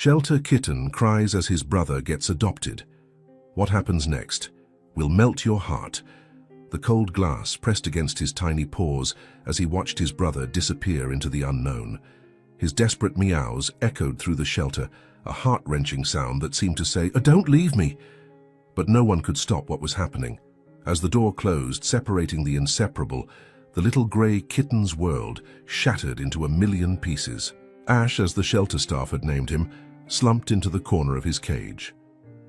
Shelter Kitten cries as his brother gets adopted. What happens next will melt your heart. The cold glass pressed against his tiny paws as he watched his brother disappear into the unknown. His desperate meows echoed through the shelter, a heart-wrenching sound that seemed to say, "Oh, don't leave me!" But no one could stop what was happening. As the door closed, separating the inseparable, the little grey kitten's world shattered into a million pieces. Ash, as the shelter staff had named him, slumped into the corner of his cage.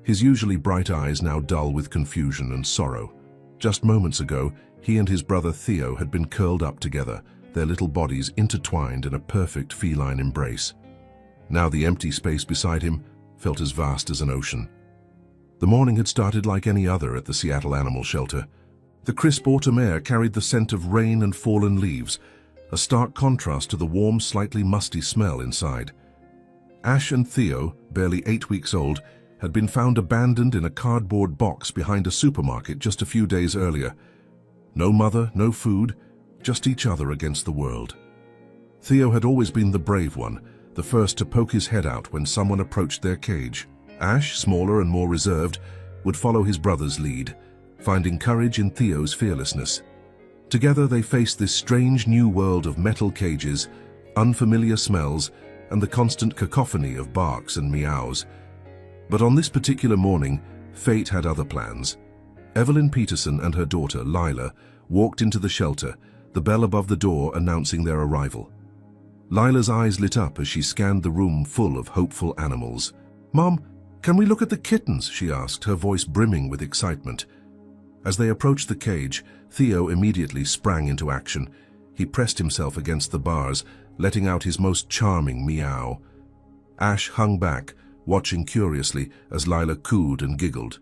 His usually bright eyes now dull with confusion and sorrow. Just moments ago, he and his brother Theo had been curled up together, their little bodies intertwined in a perfect feline embrace. Now the empty space beside him felt as vast as an ocean. The morning had started like any other at the Seattle Animal Shelter. The crisp autumn air carried the scent of rain and fallen leaves, a stark contrast to the warm, slightly musty smell inside. Ash and Theo, barely 8 weeks old, had been found abandoned in a cardboard box behind a supermarket just a few days earlier. No mother, no food, just each other against the world. Theo had always been the brave one, the first to poke his head out when someone approached their cage. Ash, smaller and more reserved, would follow his brother's lead, finding courage in Theo's fearlessness. Together they faced this strange new world of metal cages, unfamiliar smells, and the constant cacophony of barks and meows. But on this particular morning, fate had other plans. Evelyn Peterson and her daughter, Lila, walked into the shelter, the bell above the door announcing their arrival. Lila's eyes lit up as she scanned the room full of hopeful animals. "Mom, can we look at the kittens?" she asked, her voice brimming with excitement. As they approached the cage, Theo immediately sprang into action. He pressed himself against the bars, letting out his most charming meow. Ash hung back, watching curiously as Lila cooed and giggled.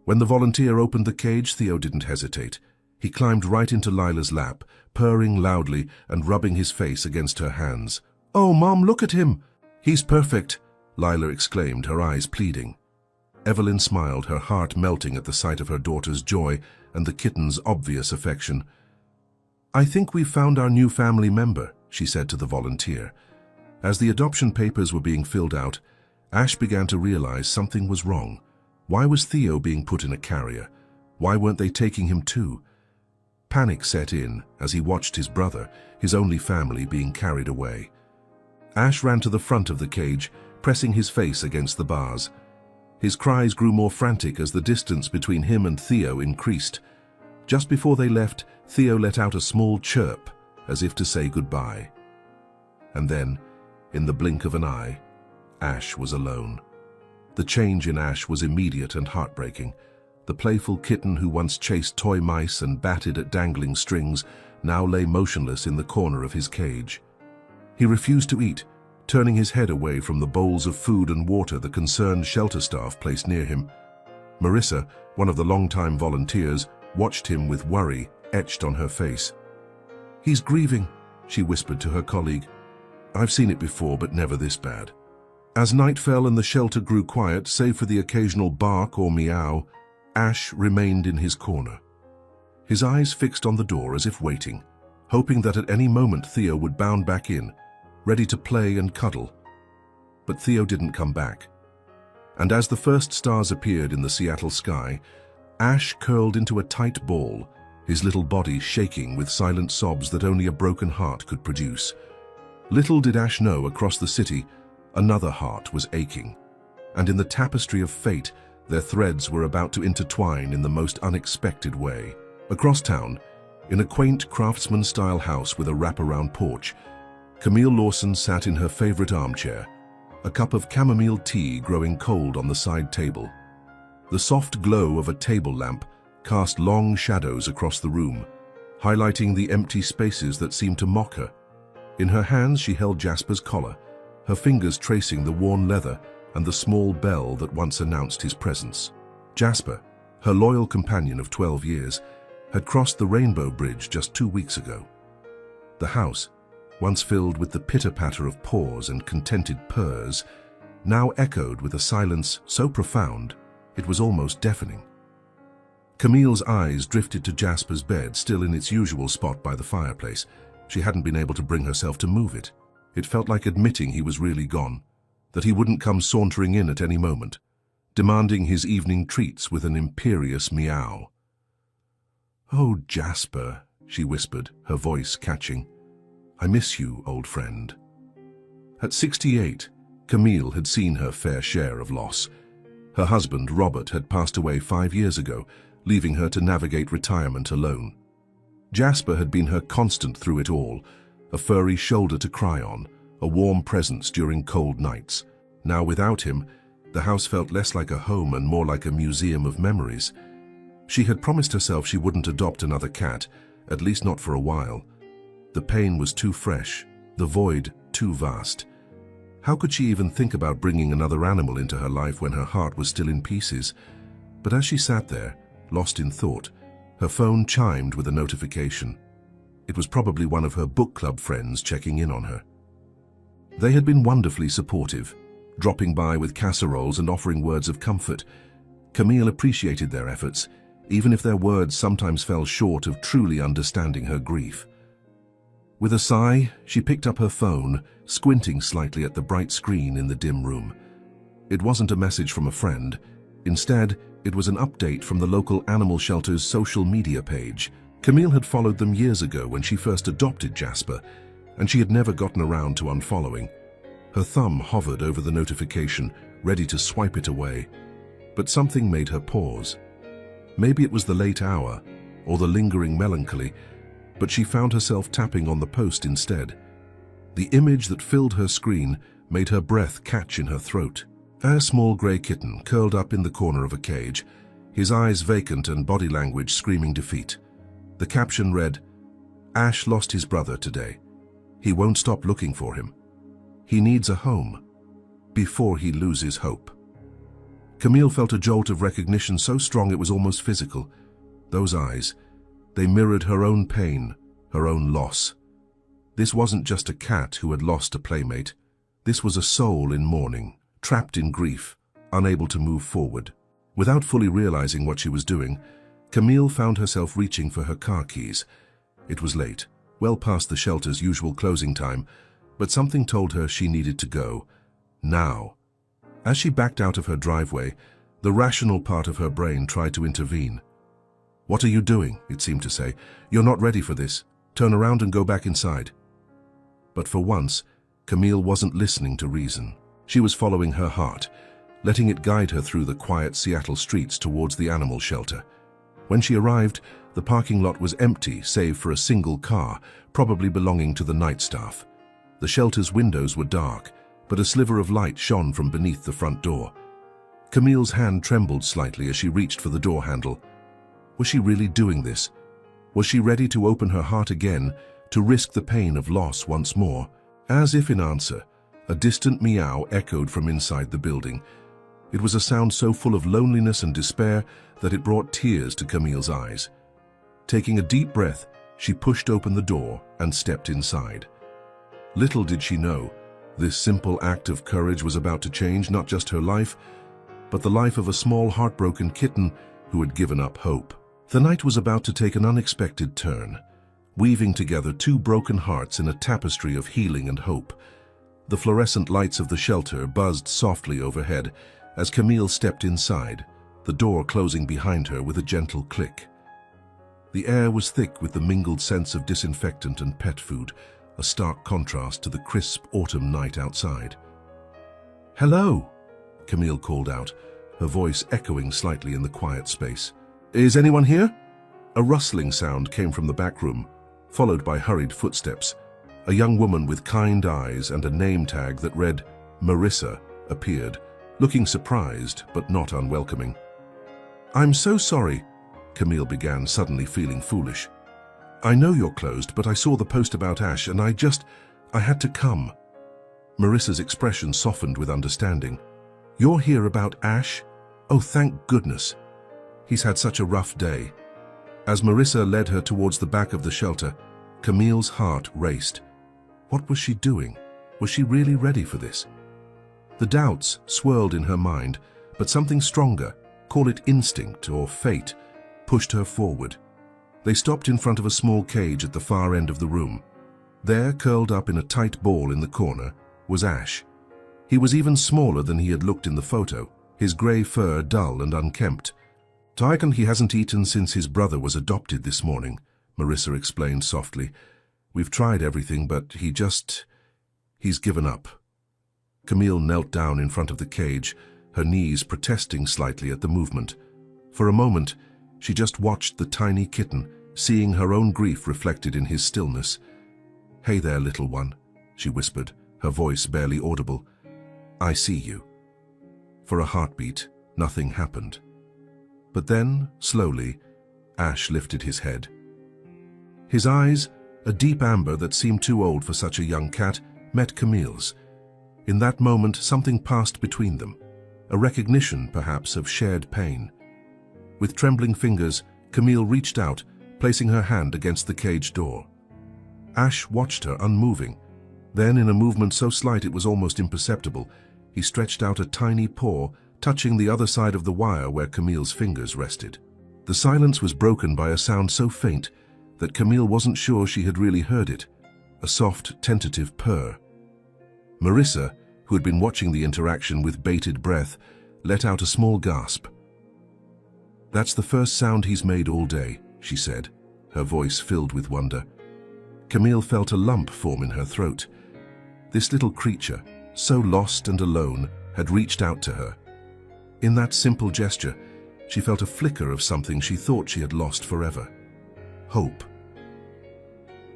When the volunteer opened the cage, Theo didn't hesitate. He climbed right into Lila's lap, purring loudly and rubbing his face against her hands. "Oh, Mom, look at him! He's perfect!" Lila exclaimed, her eyes pleading. Evelyn smiled, her heart melting at the sight of her daughter's joy and the kitten's obvious affection. "I think we've found our new family member," she said to the volunteer. As the adoption papers were being filled out, Ash began to realize something was wrong. Why was Theo being put in a carrier? Why weren't they taking him too? Panic set in as he watched his brother, his only family, being carried away. Ash ran to the front of the cage, pressing his face against the bars. His cries grew more frantic as the distance between him and Theo increased. Just before they left, Theo let out a small chirp, as if to say goodbye. And then, in the blink of an eye, Ash was alone. The change in Ash was immediate and heartbreaking. The playful kitten who once chased toy mice and batted at dangling strings now lay motionless in the corner of his cage. He refused to eat, turning his head away from the bowls of food and water the concerned shelter staff placed near him. Marissa, one of the longtime volunteers, watched him with worry etched on her face. "He's grieving," she whispered to her colleague. "I've seen it before, but never this bad." As night fell and the shelter grew quiet, save for the occasional bark or meow, Ash remained in his corner. His eyes fixed on the door as if waiting, hoping that at any moment Theo would bound back in, ready to play and cuddle. But Theo didn't come back. And as the first stars appeared in the Seattle sky, Ash curled into a tight ball, his little body shaking with silent sobs that only a broken heart could produce. Little did Ash know, across the city, another heart was aching. And in the tapestry of fate, their threads were about to intertwine in the most unexpected way. Across town, in a quaint craftsman-style house with a wraparound porch, Camille Lawson sat in her favorite armchair, a cup of chamomile tea growing cold on the side table. The soft glow of a table lamp cast long shadows across the room, highlighting the empty spaces that seemed to mock her. In her hands she held Jasper's collar, her fingers tracing the worn leather and the small bell that once announced his presence. Jasper, her loyal companion of 12 years, had crossed the Rainbow Bridge just 2 weeks ago. The house, once filled with the pitter-patter of paws and contented purrs, now echoed with a silence so profound it was almost deafening. Camille's eyes drifted to Jasper's bed, still in its usual spot by the fireplace. She hadn't been able to bring herself to move it. It felt like admitting he was really gone. that he wouldn't come sauntering in at any moment, demanding his evening treats with an imperious meow. "Oh, Jasper," she whispered, her voice catching. "I miss you, old friend." At 68, Camille had seen her fair share of loss. Her husband, Robert, had passed away 5 years ago, leaving her to navigate retirement alone. Jasper had been her constant through it all, a furry shoulder to cry on, a warm presence during cold nights. Now without him, the house felt less like a home and more like a museum of memories. She had promised herself she wouldn't adopt another cat, at least not for a while. The pain was too fresh, the void too vast. How could she even think about bringing another animal into her life when her heart was still in pieces? But as she sat there, lost in thought, her phone chimed with a notification. It was probably one of her book club friends checking in on her. They had been wonderfully supportive, dropping by with casseroles and offering words of comfort. Camille appreciated their efforts, even if their words sometimes fell short of truly understanding her grief. With a sigh, she picked up her phone, squinting slightly at the bright screen in the dim room. It wasn't a message from a friend. Instead, it was an update from the local animal shelter's social media page. Camille had followed them years ago when she first adopted Jasper, and she had never gotten around to unfollowing. Her thumb hovered over the notification, ready to swipe it away. But something made her pause. Maybe it was the late hour, or the lingering melancholy, but she found herself tapping on the post instead. The image that filled her screen made her breath catch in her throat. A small grey kitten curled up in the corner of a cage, his eyes vacant and body language screaming defeat. The caption read, "Ash lost his brother today. He won't stop looking for him. He needs a home before he loses hope." Camille felt a jolt of recognition so strong it was almost physical. Those eyes, they mirrored her own pain, her own loss. This wasn't just a cat who had lost a playmate. This was a soul in mourning, trapped in grief, unable to move forward. Without fully realizing what she was doing, Camille found herself reaching for her car keys. It was late, well past the shelter's usual closing time, but something told her she needed to go. Now. As she backed out of her driveway, the rational part of her brain tried to intervene. "What are you doing?" it seemed to say. "You're not ready for this. Turn around and go back inside." But for once, Camille wasn't listening to reason. She was following her heart, letting it guide her through the quiet Seattle streets towards the animal shelter. When she arrived, the parking lot was empty save for a single car, probably belonging to the night staff. The shelter's windows were dark, but a sliver of light shone from beneath the front door. Camille's hand trembled slightly as she reached for the door handle. Was she really doing this? Was she ready to open her heart again, to risk the pain of loss once more? As if in answer, a distant meow echoed from inside the building. It was a sound so full of loneliness and despair that it brought tears to Camille's eyes. Taking a deep breath, she pushed open the door and stepped inside. Little did she know, this simple act of courage was about to change not just her life, but the life of a small heartbroken kitten who had given up hope. The night was about to take an unexpected turn, weaving together two broken hearts in a tapestry of healing and hope. The fluorescent lights of the shelter buzzed softly overhead as Camille stepped inside, the door closing behind her with a gentle click. The air was thick with the mingled scents of disinfectant and pet food, a stark contrast to the crisp autumn night outside. "Hello," Camille called out, her voice echoing slightly in the quiet space. "Is anyone here?" A rustling sound came from the back room, followed by hurried footsteps. A young woman with kind eyes and a name tag that read Marissa appeared, looking surprised but not unwelcoming. "I'm so sorry," Camille began, suddenly feeling foolish. "I know you're closed, but I saw the post about Ash and I had to come." Marissa's expression softened with understanding. "You're here about Ash? Oh, thank goodness. He's had such a rough day." As Marissa led her towards the back of the shelter, Camille's heart raced. What was she doing? Was she really ready for this? The doubts swirled in her mind, but something stronger, call it instinct or fate, pushed her forward. They stopped in front of a small cage at the far end of the room. There, curled up in a tight ball in the corner, was Ash. He was even smaller than he had looked in the photo, his grey fur dull and unkempt. "I reckon he hasn't eaten since his brother was adopted this morning," Marissa explained softly. "We've tried everything, but he's given up." Camille knelt down in front of the cage, her knees protesting slightly at the movement. For a moment, she just watched the tiny kitten, seeing her own grief reflected in his stillness. "Hey there, little one," she whispered, her voice barely audible. "I see you." For a heartbeat, nothing happened. But then, slowly, Ash lifted his head. His eyes, a deep amber that seemed too old for such a young cat, met Camille's. In that moment, something passed between them, a recognition, perhaps, of shared pain. With trembling fingers, Camille reached out, placing her hand against the cage door. Ash watched her, unmoving. Then, in a movement so slight it was almost imperceptible, he stretched out a tiny paw, touching the other side of the wire where Camille's fingers rested. The silence was broken by a sound so faint that Camille wasn't sure she had really heard it, a soft, tentative purr. Marissa, who had been watching the interaction with bated breath, let out a small gasp. "That's the first sound he's made all day," she said, her voice filled with wonder. Camille felt a lump form in her throat. This little creature, so lost and alone, had reached out to her. In that simple gesture, she felt a flicker of something she thought she had lost forever. Hope.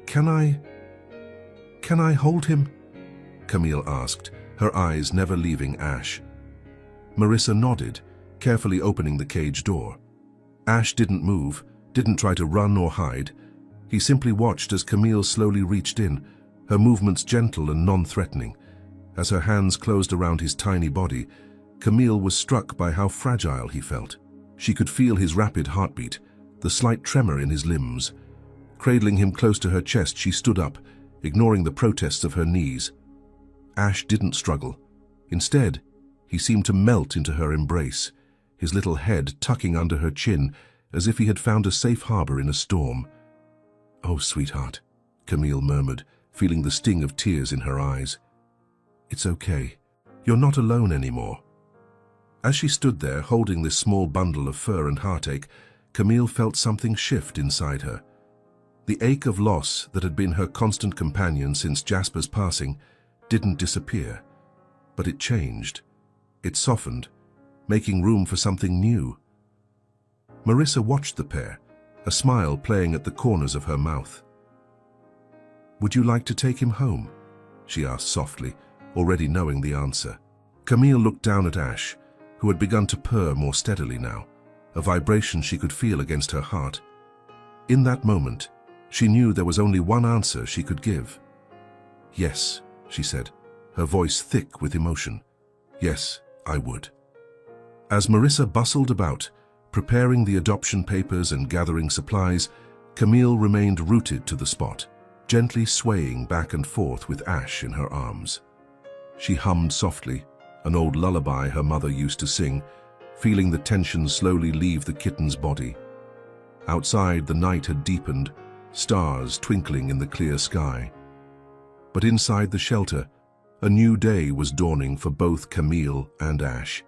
Can I hold him?" Camille asked, her eyes never leaving Ash. Marissa nodded, carefully opening the cage door. Ash didn't move, didn't try to run or hide. He simply watched as Camille slowly reached in, her movements gentle and non-threatening. As her hands closed around his tiny body, Camille was struck by how fragile he felt. She could feel his rapid heartbeat, the slight tremor in his limbs. Cradling him close to her chest, she stood up, ignoring the protests of her knees. Ash didn't struggle. Instead, he seemed to melt into her embrace, his little head tucking under her chin as if he had found a safe harbor in a storm. "Oh, sweetheart," Camille murmured, feeling the sting of tears in her eyes. "It's okay. You're not alone anymore." As she stood there, holding this small bundle of fur and heartache, Camille felt something shift inside her. The ache of loss that had been her constant companion since Jasper's passing didn't disappear, but it changed. It softened, making room for something new. Marissa watched the pair, a smile playing at the corners of her mouth. "Would you like to take him home?" she asked softly, already knowing the answer. Camille looked down at Ash, who had begun to purr more steadily now, a vibration she could feel against her heart. In that moment, she knew there was only one answer she could give. "Yes," she said, her voice thick with emotion. "Yes, I would." As Marissa bustled about, preparing the adoption papers and gathering supplies, Camille remained rooted to the spot, gently swaying back and forth with Ash in her arms. She hummed softly, an old lullaby her mother used to sing, feeling the tension slowly leave the kitten's body. Outside, the night had deepened, stars twinkling in the clear sky. But inside the shelter, a new day was dawning for both Camille and Ash.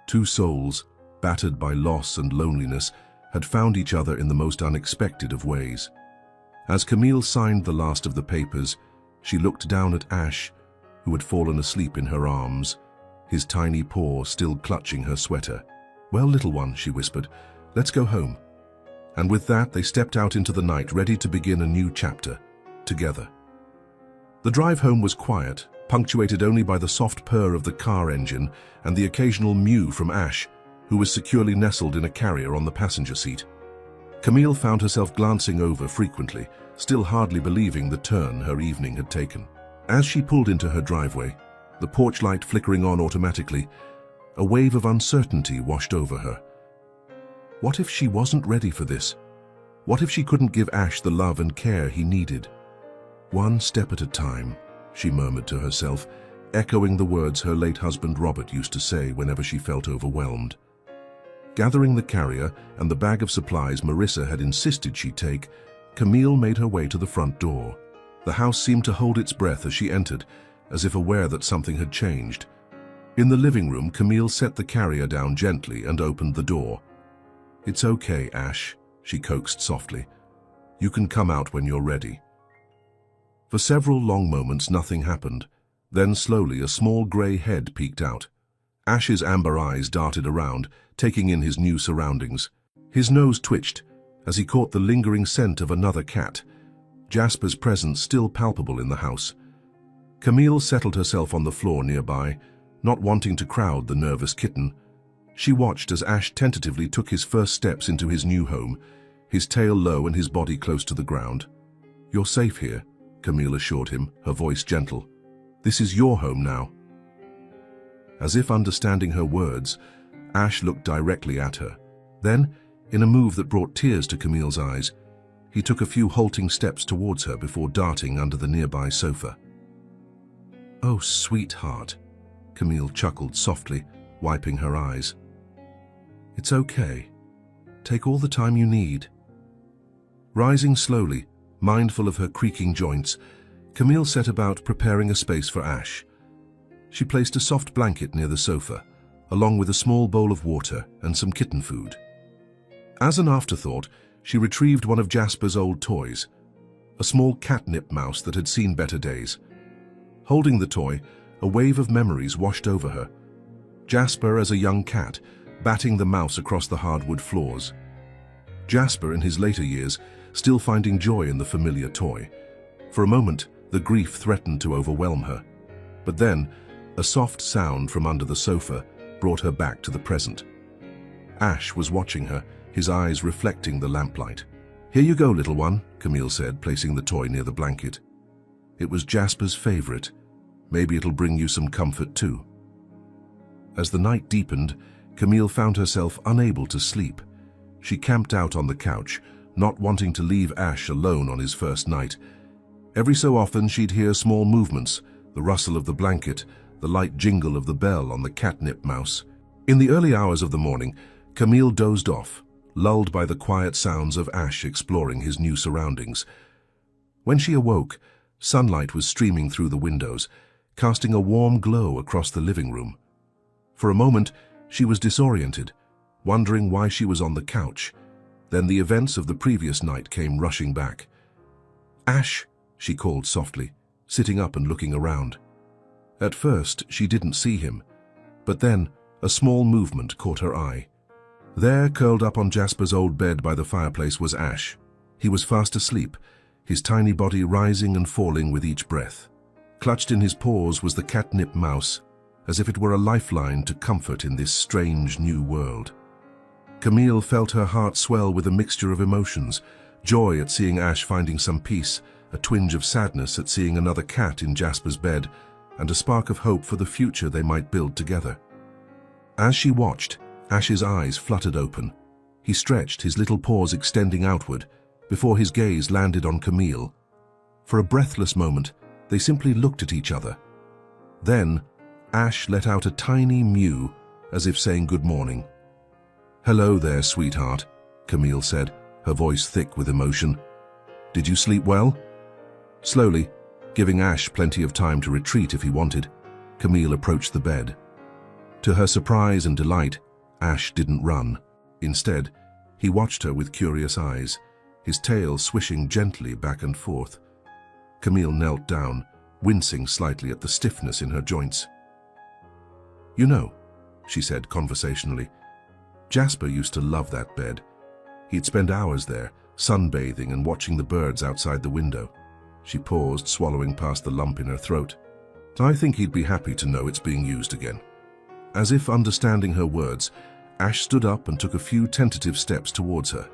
Two souls, battered by loss and loneliness, had found each other in the most unexpected of ways. As Camille signed the last of the papers, she looked down at Ash, who had fallen asleep in her arms, his tiny paw still clutching her sweater. "Well, little one," she whispered, "let's go home." And with that, they stepped out into the night, ready to begin a new chapter, together. The drive home was quiet, punctuated only by the soft purr of the car engine and the occasional mew from Ash, who was securely nestled in a carrier on the passenger seat. Camille found herself glancing over frequently, still hardly believing the turn her evening had taken. As she pulled into her driveway, the porch light flickering on automatically, a wave of uncertainty washed over her. What if she wasn't ready for this? What if she couldn't give Ash the love and care he needed? "One step at a time," she murmured to herself, echoing the words her late husband Robert used to say whenever she felt overwhelmed. Gathering the carrier and the bag of supplies Marissa had insisted she take, Camille made her way to the front door. The house seemed to hold its breath as she entered, as if aware that something had changed. In the living room, Camille set the carrier down gently and opened the door. "It's okay, Ash," she coaxed softly. "You can come out when you're ready." For several long moments, nothing happened. Then slowly, a small grey head peeked out. Ash's amber eyes darted around, taking in his new surroundings. His nose twitched as he caught the lingering scent of another cat, Jasper's presence still palpable in the house. Camille settled herself on the floor nearby, not wanting to crowd the nervous kitten. She watched as Ash tentatively took his first steps into his new home, his tail low and his body close to the ground. "You're safe here," Camille assured him, her voice gentle. "This is your home now." As if understanding her words, Ash looked directly at her. Then, in a move that brought tears to Camille's eyes, he took a few halting steps towards her before darting under the nearby sofa. "Oh, sweetheart," Camille chuckled softly, wiping her eyes. "It's okay. Take all the time you need." Rising slowly, mindful of her creaking joints, Camille set about preparing a space for Ash. She placed a soft blanket near the sofa, along with a small bowl of water and some kitten food. As an afterthought, she retrieved one of Jasper's old toys, a small catnip mouse that had seen better days. Holding the toy, a wave of memories washed over her. Jasper as a young cat, batting the mouse across the hardwood floors. Jasper in his later years, still finding joy in the familiar toy. For a moment, the grief threatened to overwhelm her. But then, a soft sound from under the sofa brought her back to the present. Ash was watching her, his eyes reflecting the lamplight. "Here you go, little one," Camille said, placing the toy near the blanket. "It was Jasper's favorite. Maybe it'll bring you some comfort too." As the night deepened, Camille found herself unable to sleep. She camped out on the couch, not wanting to leave Ash alone on his first night. Every so often she'd hear small movements, the rustle of the blanket, the light jingle of the bell on the catnip mouse. In the early hours of the morning, Camille dozed off, lulled by the quiet sounds of Ash exploring his new surroundings. When she awoke, sunlight was streaming through the windows, casting a warm glow across the living room. For a moment, she was disoriented, wondering why she was on the couch. Then the events of the previous night came rushing back. "Ash," she called softly, sitting up and looking around. At first, she didn't see him, but then a small movement caught her eye. There, curled up on Jasper's old bed by the fireplace, was Ash. He was fast asleep, his tiny body rising and falling with each breath. Clutched in his paws was the catnip mouse, as if it were a lifeline to comfort in this strange new world. Camille felt her heart swell with a mixture of emotions, joy at seeing Ash finding some peace, a twinge of sadness at seeing another cat in Jasper's bed, and a spark of hope for the future they might build together. As she watched, Ash's eyes fluttered open. He stretched, his little paws extending outward, before his gaze landed on Camille. For a breathless moment, they simply looked at each other. Then, Ash let out a tiny mew, as if saying good morning. "Hello there, sweetheart," Camille said, her voice thick with emotion. "Did you sleep well?" Slowly, giving Ash plenty of time to retreat if he wanted, Camille approached the bed. To her surprise and delight, Ash didn't run. Instead, he watched her with curious eyes, his tail swishing gently back and forth. Camille knelt down, wincing slightly at the stiffness in her joints. "You know," she said conversationally, "Jasper used to love that bed. He'd spend hours there, sunbathing and watching the birds outside the window." She paused, swallowing past the lump in her throat. "I think he'd be happy to know it's being used again." As if understanding her words, Ash stood up and took a few tentative steps towards her.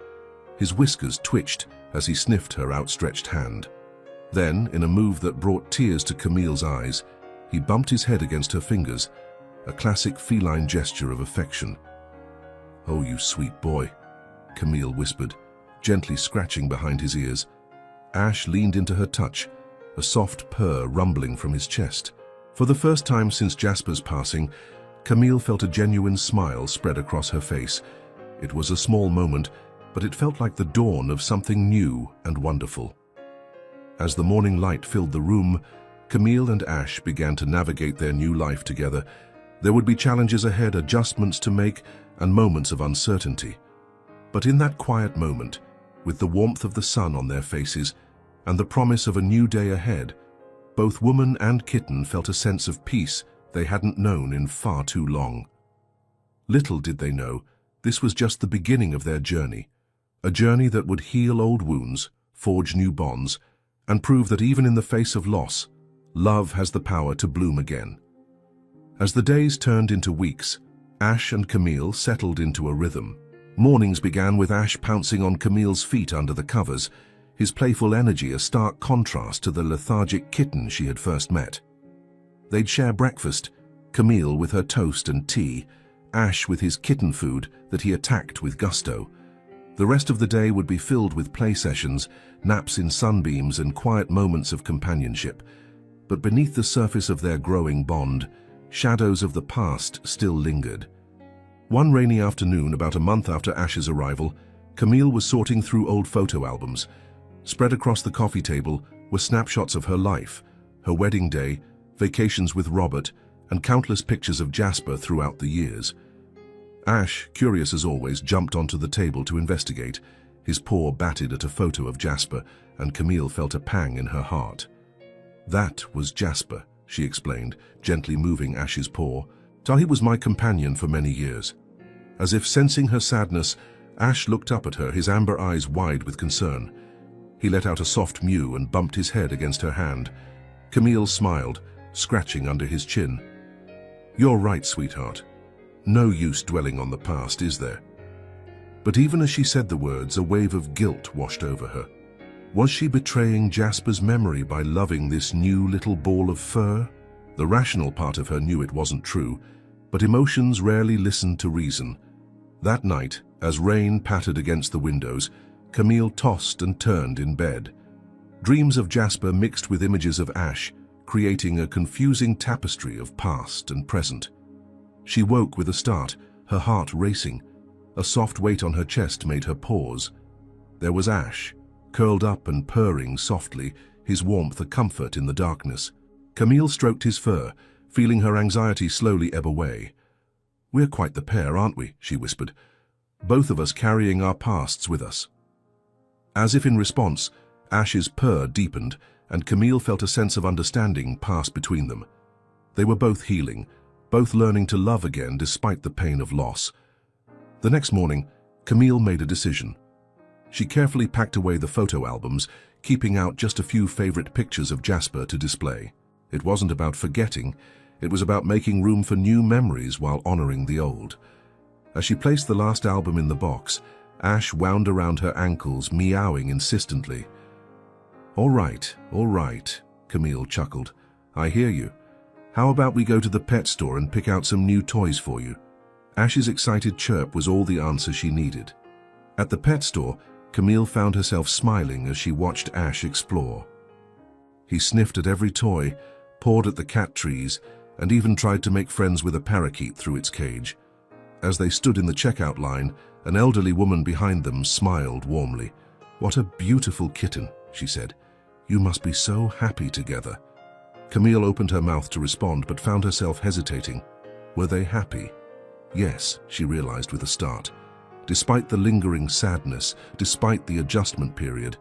His whiskers twitched as he sniffed her outstretched hand. Then, in a move that brought tears to Camille's eyes, he bumped his head against her fingers, a classic feline gesture of affection. "Oh, you sweet boy," Camille whispered, gently scratching behind his ears. Ash leaned into her touch, a soft purr rumbling from his chest. For the first time since Jasper's passing, Camille felt a genuine smile spread across her face. It was a small moment, but it felt like the dawn of something new and wonderful. As the morning light filled the room, Camille and Ash began to navigate their new life together. There would be challenges ahead, adjustments to make, and moments of uncertainty. But in that quiet moment, with the warmth of the sun on their faces and the promise of a new day ahead, both woman and kitten felt a sense of peace they hadn't known in far too long. Little did they know, this was just the beginning of their journey, a journey that would heal old wounds, forge new bonds, and prove that even in the face of loss, love has the power to bloom again. As the days turned into weeks, Ash and Camille settled into a rhythm. Mornings began with Ash pouncing on Camille's feet under the covers, his playful energy a stark contrast to the lethargic kitten she had first met. They'd share breakfast, Camille with her toast and tea, Ash with his kitten food that he attacked with gusto. The rest of the day would be filled with play sessions, naps in sunbeams, and quiet moments of companionship. But beneath the surface of their growing bond, shadows of the past still lingered. One rainy afternoon, about a month after Ash's arrival, Camille was sorting through old photo albums. Spread across the coffee table were snapshots of her life, her wedding day, vacations with Robert, and countless pictures of Jasper throughout the years. Ash, curious as always, jumped onto the table to investigate. His paw batted at a photo of Jasper, and Camille felt a pang in her heart. "That was Jasper," she explained, gently moving Ash's paw. "He was my companion for many years." As if sensing her sadness, Ash looked up at her, his amber eyes wide with concern. He let out a soft mew and bumped his head against her hand. Camille smiled, scratching under his chin. "You're right, sweetheart. No use dwelling on the past, is there?" But even as she said the words, a wave of guilt washed over her. Was she betraying Jasper's memory by loving this new little ball of fur? The rational part of her knew it wasn't true, but emotions rarely listened to reason. That night, as rain pattered against the windows, Camille tossed and turned in bed. Dreams of Jasper mixed with images of Ash, creating a confusing tapestry of past and present. She woke with a start, her heart racing. A soft weight on her chest made her pause. There was Ash, curled up and purring softly, his warmth a comfort in the darkness. Camille stroked his fur, feeling her anxiety slowly ebb away. "We're quite the pair, aren't we?" she whispered. "Both of us carrying our pasts with us." As if in response, Ash's purr deepened, and Camille felt a sense of understanding pass between them. They were both healing, both learning to love again despite the pain of loss. The next morning, Camille made a decision. She carefully packed away the photo albums, keeping out just a few favorite pictures of Jasper to display. It wasn't about forgetting, it was about making room for new memories while honoring the old. As she placed the last album in the box, Ash wound around her ankles, meowing insistently. All right, Camille chuckled. "I hear you. How about we go to the pet store and pick out some new toys for you?" Ash's excited chirp was all the answer she needed. At the pet store, Camille found herself smiling as she watched Ash explore. He sniffed at every toy, pawed at the cat trees, and even tried to make friends with a parakeet through its cage. As they stood in the checkout line, an elderly woman behind them smiled warmly. "What a beautiful kitten," she said. "You must be so happy together." Camille opened her mouth to respond, but found herself hesitating. Were they happy? Yes, she realized with a start. Despite the lingering sadness, despite the adjustment period,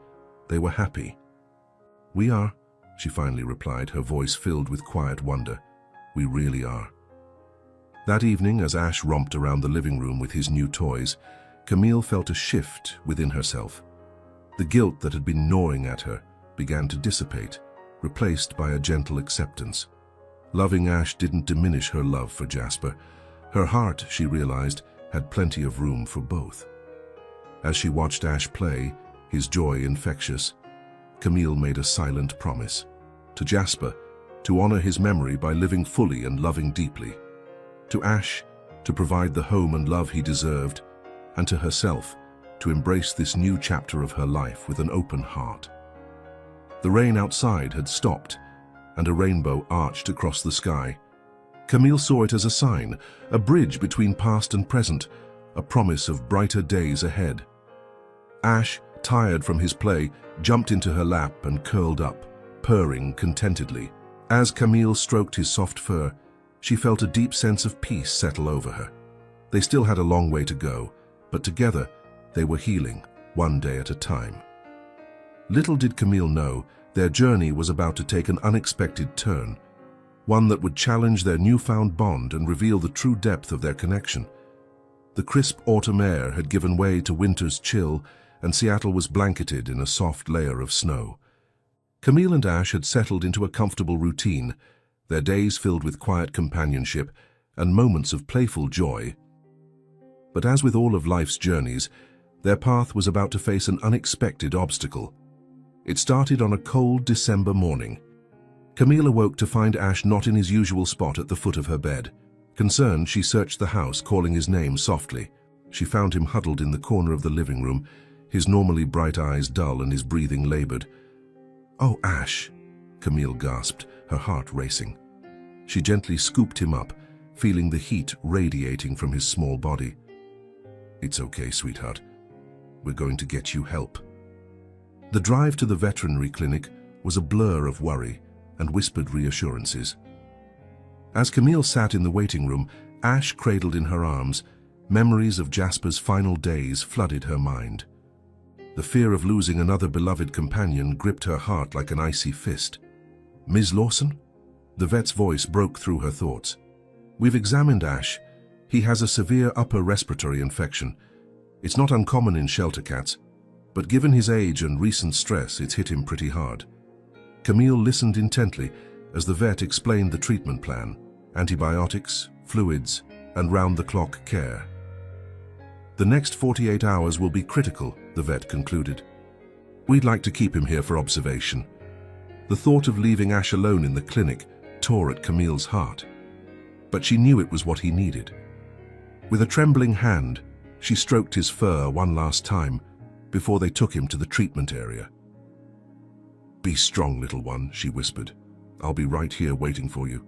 they were happy. "We are," she finally replied, her voice filled with quiet wonder. "We really are." That evening, as Ash romped around the living room with his new toys, Camille felt a shift within herself. The guilt that had been gnawing at her began to dissipate, replaced by a gentle acceptance. Loving Ash didn't diminish her love for Jasper. Her heart, she realized, had plenty of room for both. As she watched Ash play, his joy infectious, Camille made a silent promise. To Jasper, to honor his memory by living fully and loving deeply. To Ash, to provide the home and love he deserved, and to herself, to embrace this new chapter of her life with an open heart. The rain outside had stopped, and a rainbow arched across the sky. Camille saw it as a sign, a bridge between past and present, a promise of brighter days ahead. Ash, tired from his play, jumped into her lap and curled up, purring contentedly. As Camille stroked his soft fur, she felt a deep sense of peace settle over her. They still had a long way to go, but together they were healing, one day at a time. Little did Camille know, their journey was about to take an unexpected turn, one that would challenge their newfound bond and reveal the true depth of their connection. The crisp autumn air had given way to winter's chill, and Seattle was blanketed in a soft layer of snow. Camille and Ash had settled into a comfortable routine, their days filled with quiet companionship and moments of playful joy. But as with all of life's journeys, their path was about to face an unexpected obstacle. It started on a cold December morning. Camille awoke to find Ash not in his usual spot at the foot of her bed. Concerned, she searched the house, calling his name softly. She found him huddled in the corner of the living room, his normally bright eyes dull and his breathing labored. "Oh, Ash," Camille gasped, her heart racing. She gently scooped him up, feeling the heat radiating from his small body. "It's okay, sweetheart. We're going to get you help." The drive to the veterinary clinic was a blur of worry and whispered reassurances. As Camille sat in the waiting room, Ash cradled in her arms, memories of Jasper's final days flooded her mind. The fear of losing another beloved companion gripped her heart like an icy fist. "Ms. Lawson?" The vet's voice broke through her thoughts. "We've examined Ash. He has a severe upper respiratory infection. It's not uncommon in shelter cats, but given his age and recent stress, it's hit him pretty hard." Camille listened intently as the vet explained the treatment plan: antibiotics, fluids, and round-the-clock care. "The next 48 hours will be critical," the vet concluded. "We'd like to keep him here for observation." The thought of leaving Ash alone in the clinic tore at Camille's heart, but she knew it was what he needed. With a trembling hand, she stroked his fur one last time before they took him to the treatment area. "Be strong, little one," she whispered. "I'll be right here waiting for you."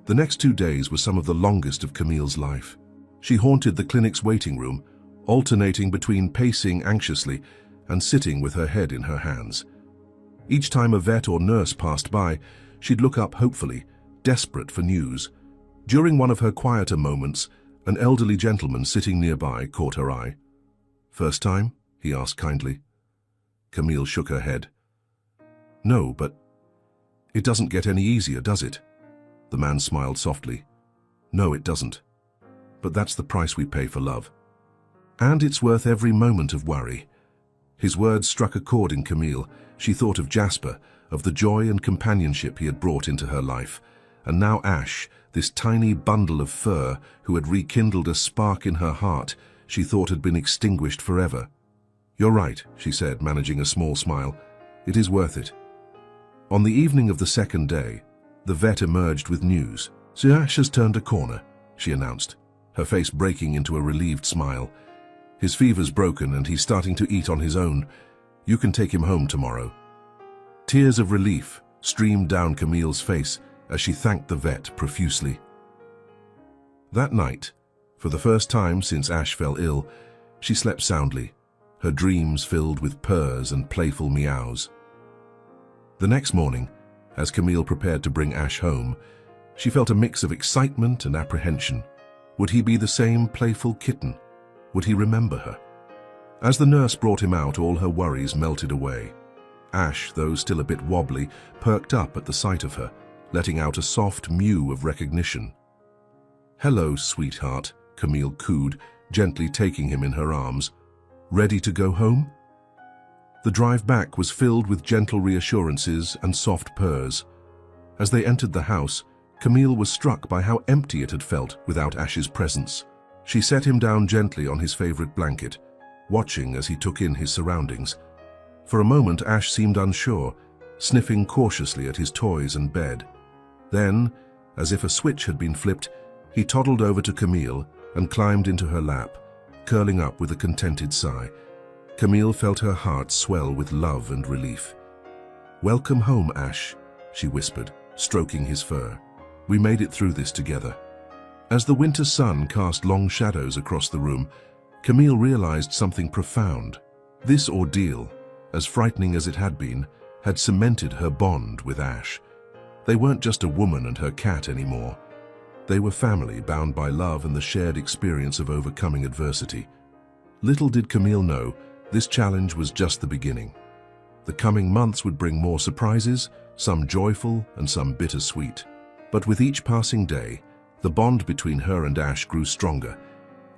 The next 2 days were some of the longest of Camille's life. She haunted the clinic's waiting room, alternating between pacing anxiously and sitting with her head in her hands. Each time a vet or nurse passed by, she'd look up hopefully, desperate for news. During one of her quieter moments, an elderly gentleman sitting nearby caught her eye. "First time?" he asked kindly. Camille shook her head. "No, but it doesn't get any easier, does it?" The man smiled softly. "No, it doesn't. But that's the price we pay for love. And it's worth every moment of worry." His words struck a chord in Camille. She thought of Jasper, of the joy and companionship he had brought into her life, and now Ash, this tiny bundle of fur who had rekindled a spark in her heart she thought had been extinguished forever. "You're right," she said, managing a small smile. "It is worth it." On the evening of the second day, the vet emerged with news. "So Ash has turned a corner," she announced, her face breaking into a relieved smile. "His fever's broken and he's starting to eat on his own. You can take him home tomorrow." Tears of relief streamed down Camille's face as she thanked the vet profusely. That night, for the first time since Ash fell ill, she slept soundly, her dreams filled with purrs and playful meows. The next morning, as Camille prepared to bring Ash home, she felt a mix of excitement and apprehension. Would he be the same playful kitten? Would he remember her? As the nurse brought him out, all her worries melted away. Ash, though still a bit wobbly, perked up at the sight of her, letting out a soft mew of recognition. "Hello, sweetheart," Camille cooed, gently taking him in her arms. "Ready to go home?" The drive back was filled with gentle reassurances and soft purrs. As they entered the house, Camille was struck by how empty it had felt without Ash's presence. She set him down gently on his favorite blanket, watching as he took in his surroundings. For a moment, Ash seemed unsure, sniffing cautiously at his toys and bed. Then, as if a switch had been flipped, he toddled over to Camille and climbed into her lap, curling up with a contented sigh. Camille felt her heart swell with love and relief. "Welcome home, Ash," she whispered, stroking his fur. "We made it through this together." As the winter sun cast long shadows across the room, Camille realized something profound. This ordeal, as frightening as it had been, had cemented her bond with Ash. They weren't just a woman and her cat anymore. They were family bound by love and the shared experience of overcoming adversity. Little did Camille know, this challenge was just the beginning. The coming months would bring more surprises, some joyful and some bittersweet. But with each passing day, the bond between her and Ash grew stronger,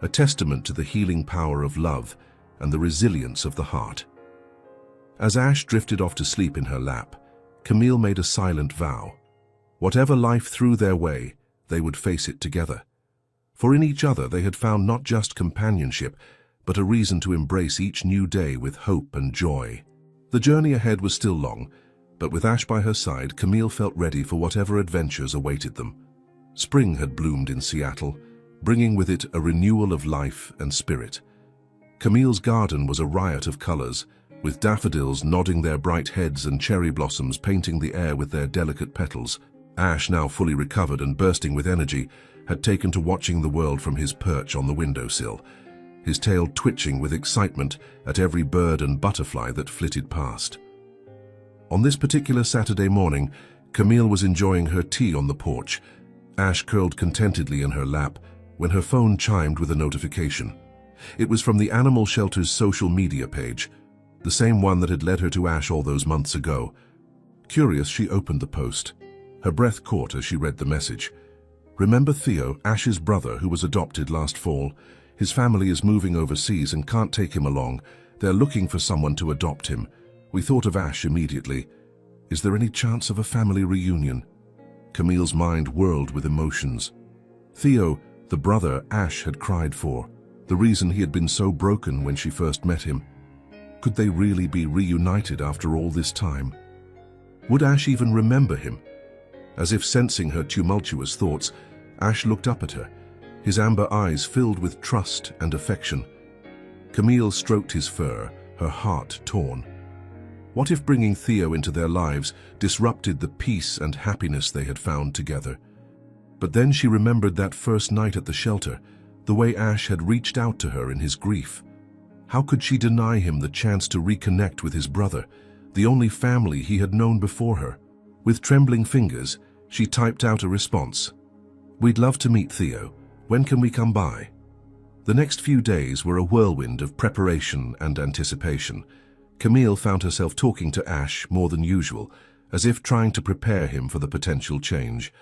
a testament to the healing power of love and the resilience of the heart. As Ash drifted off to sleep in her lap, Camille made a silent vow. Whatever life threw their way, they would face it together. For in each other they had found not just companionship, but a reason to embrace each new day with hope and joy. The journey ahead was still long, but with Ash by her side, Camille felt ready for whatever adventures awaited them. Spring had bloomed in Seattle, bringing with it a renewal of life and spirit. Camille's garden was a riot of colors, with daffodils nodding their bright heads and cherry blossoms painting the air with their delicate petals. Ash, now fully recovered and bursting with energy, had taken to watching the world from his perch on the windowsill, his tail twitching with excitement at every bird and butterfly that flitted past. On this particular Saturday morning, Camille was enjoying her tea on the porch. Ash curled contentedly in her lap when her phone chimed with a notification. It was from the animal shelter's social media page, the same one that had led her to Ash all those months ago. Curious, she opened the post. Her breath caught as she read the message. "Remember Theo, Ash's brother, who was adopted last fall? His family is moving overseas and can't take him along. They're looking for someone to adopt him. We thought of Ash immediately. Is there any chance of a family reunion?" Camille's mind whirled with emotions. Theo, the brother Ash had cried for, the reason he had been so broken when she first met him. Could they really be reunited after all this time? Would Ash even remember him? As if sensing her tumultuous thoughts, Ash looked up at her, his amber eyes filled with trust and affection. Camille stroked his fur, her heart torn. What if bringing Theo into their lives disrupted the peace and happiness they had found together? But then she remembered that first night at the shelter, the way Ash had reached out to her in his grief. How could she deny him the chance to reconnect with his brother, the only family he had known before her? With trembling fingers, she typed out a response. "We'd love to meet Theo. When can we come by?" The next few days were a whirlwind of preparation and anticipation. Camille found herself talking to Ash more than usual, as if trying to prepare him for the potential change.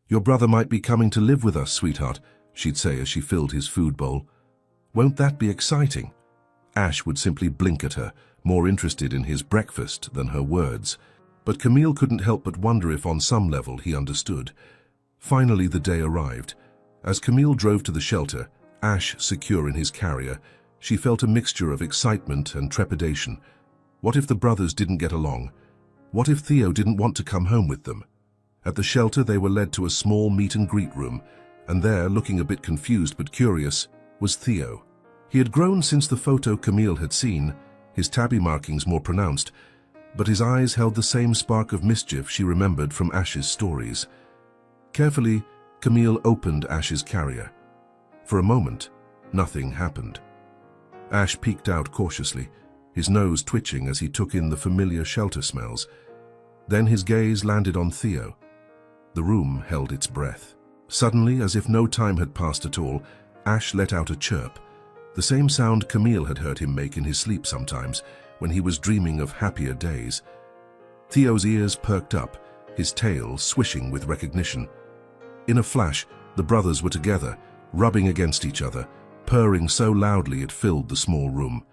"Your brother might be coming to live with us, sweetheart," she'd say as she filled his food bowl. "Won't that be exciting?" Ash would simply blink at her, more interested in his breakfast than her words. But Camille couldn't help but wonder if on some level he understood. Finally the day arrived. As Camille drove to the shelter, Ash secure in his carrier, she felt a mixture of excitement and trepidation. What if the brothers didn't get along? What if Theo didn't want to come home with them? At the shelter they were led to a small meet-and-greet room, and there, looking a bit confused but curious, was Theo. He had grown since the photo Camille had seen, his tabby markings more pronounced, but his eyes held the same spark of mischief she remembered from Ash's stories. Carefully, Camille opened Ash's carrier. For a moment, nothing happened. Ash peeked out cautiously, his nose twitching as he took in the familiar shelter smells. Then his gaze landed on Theo. The room held its breath. Suddenly, as if no time had passed at all, Ash let out a chirp, the same sound Camille had heard him make in his sleep sometimes, when he was dreaming of happier days. Theo's ears perked up, his tail swishing with recognition. In a flash, the brothers were together, rubbing against each other, purring so loudly it filled the small room.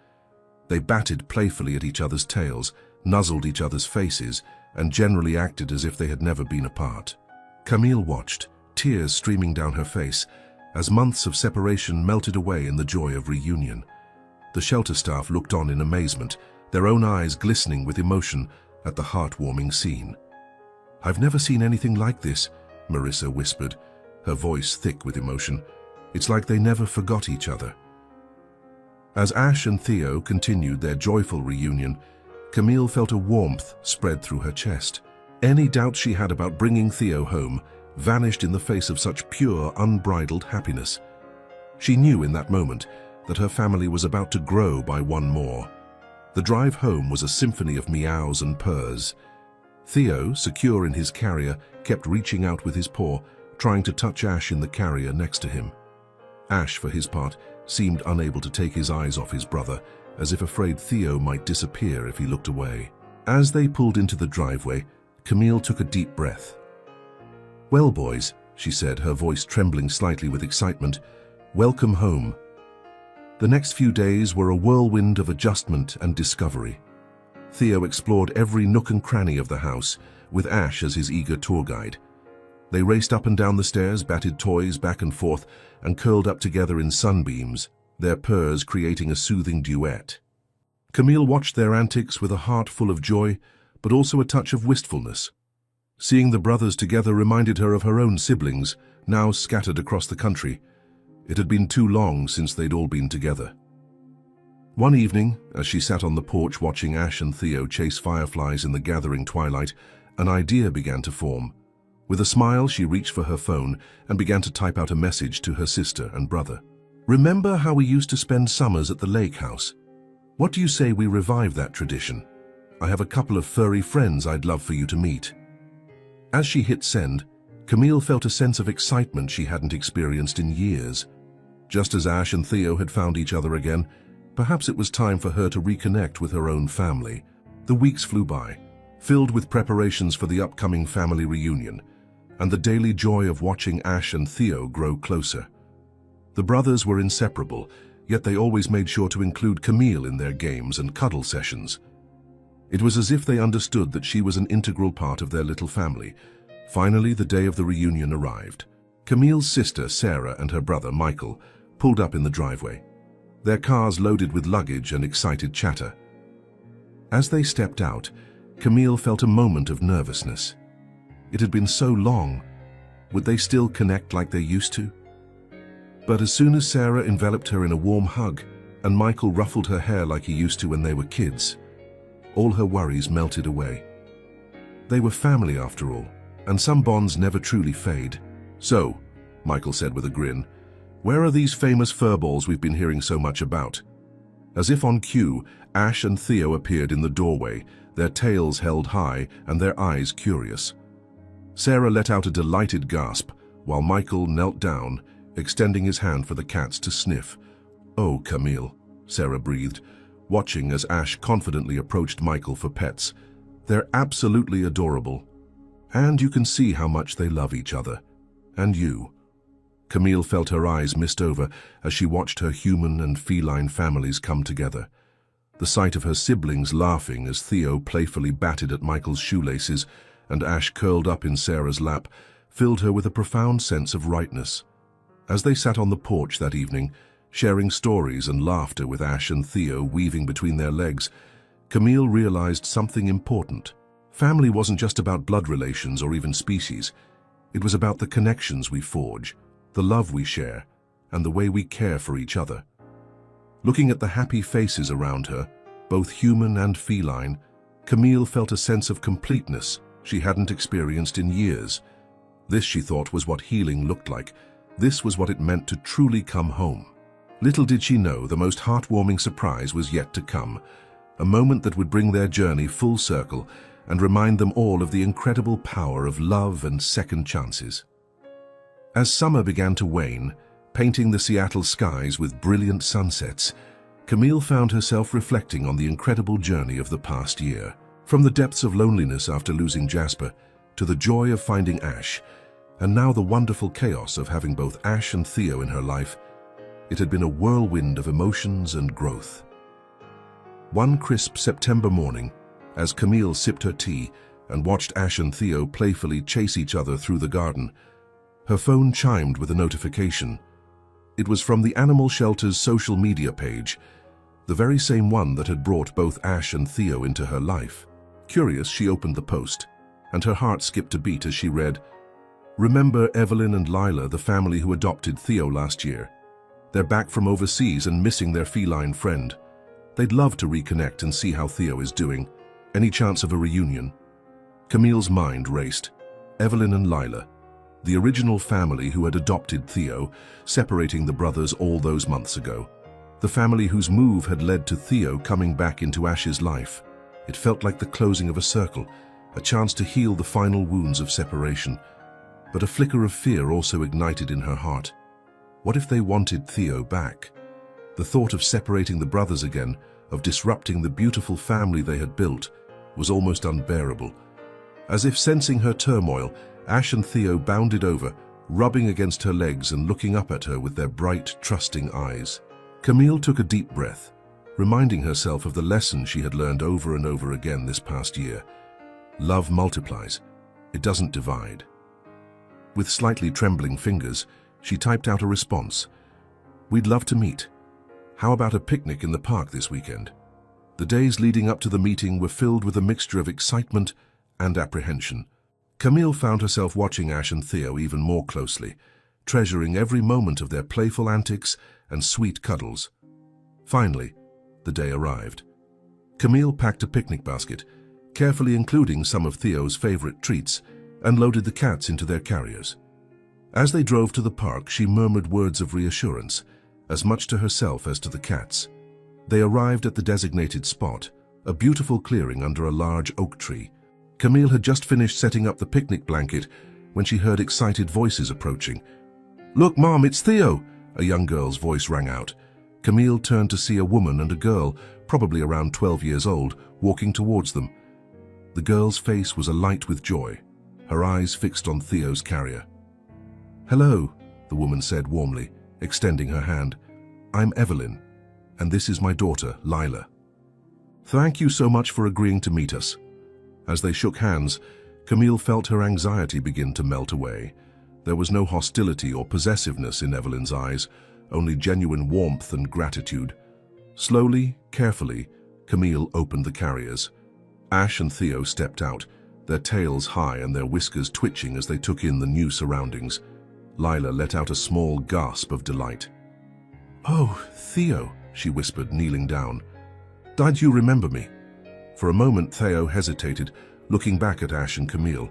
They batted playfully at each other's tails, nuzzled each other's faces, and generally acted as if they had never been apart. Camille watched, tears streaming down her face, as months of separation melted away in the joy of reunion. The shelter staff looked on in amazement, their own eyes glistening with emotion at the heartwarming scene. "I've never seen anything like this," Marissa whispered, her voice thick with emotion. "It's like they never forgot each other." As Ash and Theo continued their joyful reunion, Camille felt a warmth spread through her chest. Any doubt she had about bringing Theo home vanished in the face of such pure, unbridled happiness. She knew in that moment that her family was about to grow by one more. The drive home was a symphony of meows and purrs. Theo, secure in his carrier, kept reaching out with his paw, trying to touch Ash in the carrier next to him. Ash, for his part, seemed unable to take his eyes off his brother, as if afraid Theo might disappear if he looked away. As they pulled into the driveway, Camille took a deep breath. "Well, boys," she said, her voice trembling slightly with excitement, "welcome home." The next few days were a whirlwind of adjustment and discovery. Theo explored every nook and cranny of the house, with Ash as his eager tour guide. They raced up and down the stairs, batted toys back and forth, and curled up together in sunbeams, their purrs creating a soothing duet. Camille watched their antics with a heart full of joy, but also a touch of wistfulness. Seeing the brothers together reminded her of her own siblings, now scattered across the country. It had been too long since they'd all been together. One evening, as she sat on the porch watching Ash and Theo chase fireflies in the gathering twilight, an idea began to form. With a smile, she reached for her phone and began to type out a message to her sister and brother. "Remember how we used to spend summers at the lake house? What do you say we revive that tradition? I have a couple of furry friends I'd love for you to meet." As she hit send, Camille felt a sense of excitement she hadn't experienced in years. Just as Ash and Theo had found each other again, perhaps it was time for her to reconnect with her own family. The weeks flew by, filled with preparations for the upcoming family reunion, and the daily joy of watching Ash and Theo grow closer. The brothers were inseparable, yet they always made sure to include Camille in their games and cuddle sessions. It was as if they understood that she was an integral part of their little family. Finally, the day of the reunion arrived. Camille's sister, Sarah, and her brother, Michael, pulled up in the driveway, their cars loaded with luggage and excited chatter. As they stepped out, Camille felt a moment of nervousness. It had been so long. Would they still connect like they used to? But as soon as Sarah enveloped her in a warm hug and Michael ruffled her hair like he used to when they were kids, all her worries melted away. They were family after all, and some bonds never truly fade. "So," Michael said with a grin, "where are these famous furballs we've been hearing so much about?" As if on cue, Ash and Theo appeared in the doorway, their tails held high and their eyes curious. Sarah let out a delighted gasp, while Michael knelt down, extending his hand for the cats to sniff. "Oh, Camille," Sarah breathed, watching as Ash confidently approached Michael for pets. "They're absolutely adorable. And you can see how much they love each other. And you." Camille felt her eyes mist over as she watched her human and feline families come together. The sight of her siblings laughing as Theo playfully batted at Michael's shoelaces and Ash curled up in Sarah's lap filled her with a profound sense of rightness. As they sat on the porch that evening, sharing stories and laughter with Ash and Theo weaving between their legs, Camille realized something important. Family wasn't just about blood relations or even species. It was about the connections we forge, the love we share, and the way we care for each other. Looking at the happy faces around her, both human and feline, Camille felt a sense of completeness she hadn't experienced in years. This, she thought, was what healing looked like. This was what it meant to truly come home. Little did she know the most heartwarming surprise was yet to come, a moment that would bring their journey full circle and remind them all of the incredible power of love and second chances. As summer began to wane, painting the Seattle skies with brilliant sunsets, Camille found herself reflecting on the incredible journey of the past year. From the depths of loneliness after losing Jasper, to the joy of finding Ash, and now the wonderful chaos of having both Ash and Theo in her life, it had been a whirlwind of emotions and growth. One crisp September morning, as Camille sipped her tea and watched Ash and Theo playfully chase each other through the garden, her phone chimed with a notification. It was from the animal shelter's social media page, the very same one that had brought both Ash and Theo into her life. Curious, she opened the post, and her heart skipped a beat as she read, "Remember Evelyn and Lila, the family who adopted Theo last year? They're back from overseas and missing their feline friend. They'd love to reconnect and see how Theo is doing. Any chance of a reunion?" Camille's mind raced. Evelyn and Lila, the original family who had adopted Theo, separating the brothers all those months ago. The family whose move had led to Theo coming back into Ash's life. It felt like the closing of a circle, a chance to heal the final wounds of separation. But a flicker of fear also ignited in her heart. What if they wanted Theo back? The thought of separating the brothers again, of disrupting the beautiful family they had built, was almost unbearable. As if sensing her turmoil, Ash and Theo bounded over, rubbing against her legs and looking up at her with their bright, trusting eyes. Camille took a deep breath, reminding herself of the lesson she had learned over and over again this past year. Love multiplies. It doesn't divide. With slightly trembling fingers, she typed out a response. "We'd love to meet. How about a picnic in the park this weekend?" The days leading up to the meeting were filled with a mixture of excitement and apprehension. Camille found herself watching Ash and Theo even more closely, treasuring every moment of their playful antics and sweet cuddles. Finally, the day arrived. Camille packed a picnic basket, carefully including some of Theo's favorite treats, and loaded the cats into their carriers. As they drove to the park, she murmured words of reassurance, as much to herself as to the cats. They arrived at the designated spot, a beautiful clearing under a large oak tree. Camille had just finished setting up the picnic blanket when she heard excited voices approaching. "Look, Mom, it's Theo!" a young girl's voice rang out. Camille turned to see a woman and a girl, probably around 12 years old, walking towards them. The girl's face was alight with joy, her eyes fixed on Theo's carrier. "Hello," the woman said warmly, extending her hand. "I'm Evelyn, and this is my daughter, Lila. Thank you so much for agreeing to meet us." As they shook hands, Camille felt her anxiety begin to melt away. There was no hostility or possessiveness in Evelyn's eyes, only genuine warmth and gratitude. Slowly, carefully, Camille opened the carriers. Ash and Theo stepped out, their tails high and their whiskers twitching as they took in the new surroundings. Lila let out a small gasp of delight. "Oh, Theo," she whispered, kneeling down. "Did you remember me?" For a moment, Theo hesitated, looking back at Ash and Camille.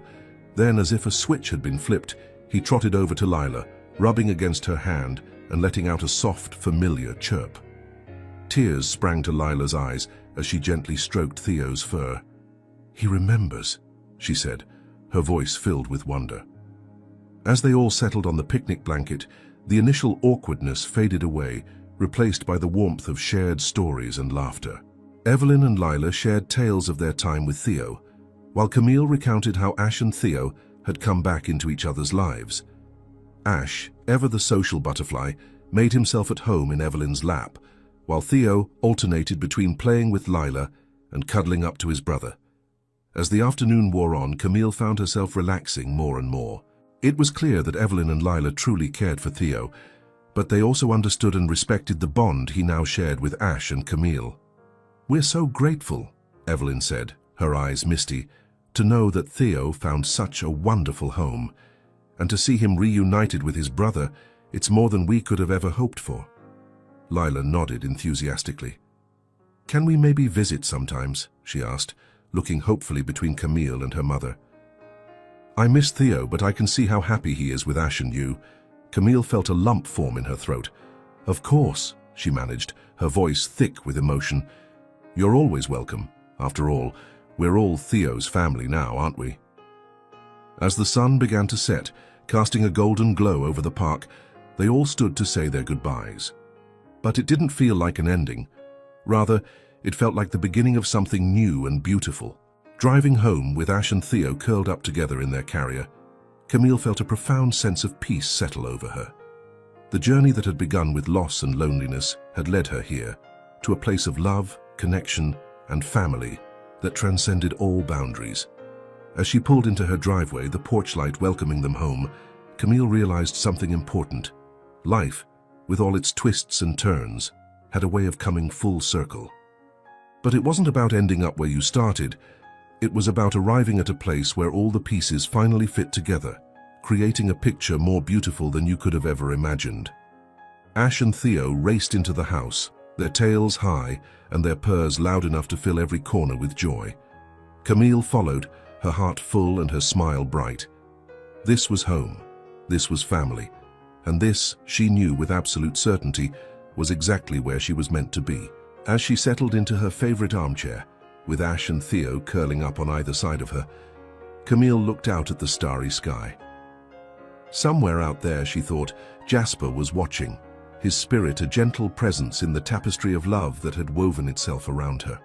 Then, as if a switch had been flipped, he trotted over to Lila, rubbing against her hand and letting out a soft, familiar chirp. Tears sprang to Lila's eyes as she gently stroked Theo's fur. "He remembers," she said, her voice filled with wonder. As they all settled on the picnic blanket, the initial awkwardness faded away, replaced by the warmth of shared stories and laughter. Evelyn and Lila shared tales of their time with Theo, while Camille recounted how Ash and Theo had come back into each other's lives. Ash, ever the social butterfly, made himself at home in Evelyn's lap, while Theo alternated between playing with Lila and cuddling up to his brother. As the afternoon wore on, Camille found herself relaxing more and more. It was clear that Evelyn and Lila truly cared for Theo, but they also understood and respected the bond he now shared with Ash and Camille. "We're so grateful," Evelyn said, her eyes misty, "to know that Theo found such a wonderful home. And to see him reunited with his brother, it's more than we could have ever hoped for." Lila nodded enthusiastically. "Can we maybe visit sometimes?" she asked, looking hopefully between Camille and her mother. "I miss Theo, but I can see how happy he is with Ash and you." Camille felt a lump form in her throat. "Of course," she managed, her voice thick with emotion. "You're always welcome. After all, we're all Theo's family now, aren't we?" As the sun began to set, casting a golden glow over the park, they all stood to say their goodbyes. But it didn't feel like an ending. Rather, it felt like the beginning of something new and beautiful. Driving home with Ash and Theo curled up together in their carrier, Camille felt a profound sense of peace settle over her. The journey that had begun with loss and loneliness had led her here, to a place of love, connection, and family that transcended all boundaries. As she pulled into her driveway, the porch light welcoming them home, Camille realized something important. Life, with all its twists and turns, had a way of coming full circle. But it wasn't about ending up where you started. It was about arriving at a place where all the pieces finally fit together, creating a picture more beautiful than you could have ever imagined. Ash and Theo raced into the house, their tails high and their purrs loud enough to fill every corner with joy. Camille followed, her heart full and her smile bright. This was home, this was family, and this, she knew with absolute certainty, was exactly where she was meant to be. As she settled into her favorite armchair, with Ash and Theo curling up on either side of her, Camille looked out at the starry sky. Somewhere out there, she thought, Jasper was watching, his spirit a gentle presence in the tapestry of love that had woven itself around her.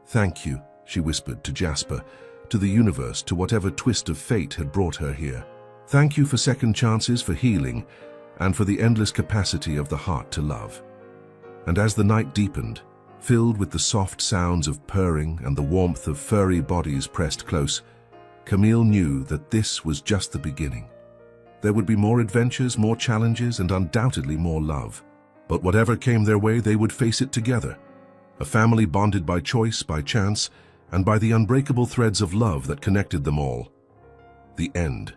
"Thank you," she whispered to Jasper, to the universe, to whatever twist of fate had brought her here. "Thank you for second chances, for healing, and for the endless capacity of the heart to love." And as the night deepened, filled with the soft sounds of purring and the warmth of furry bodies pressed close, Camille knew that this was just the beginning. There would be more adventures, more challenges, and undoubtedly more love. But whatever came their way, they would face it together. A family bonded by choice, by chance, and by the unbreakable threads of love that connected them all. The end.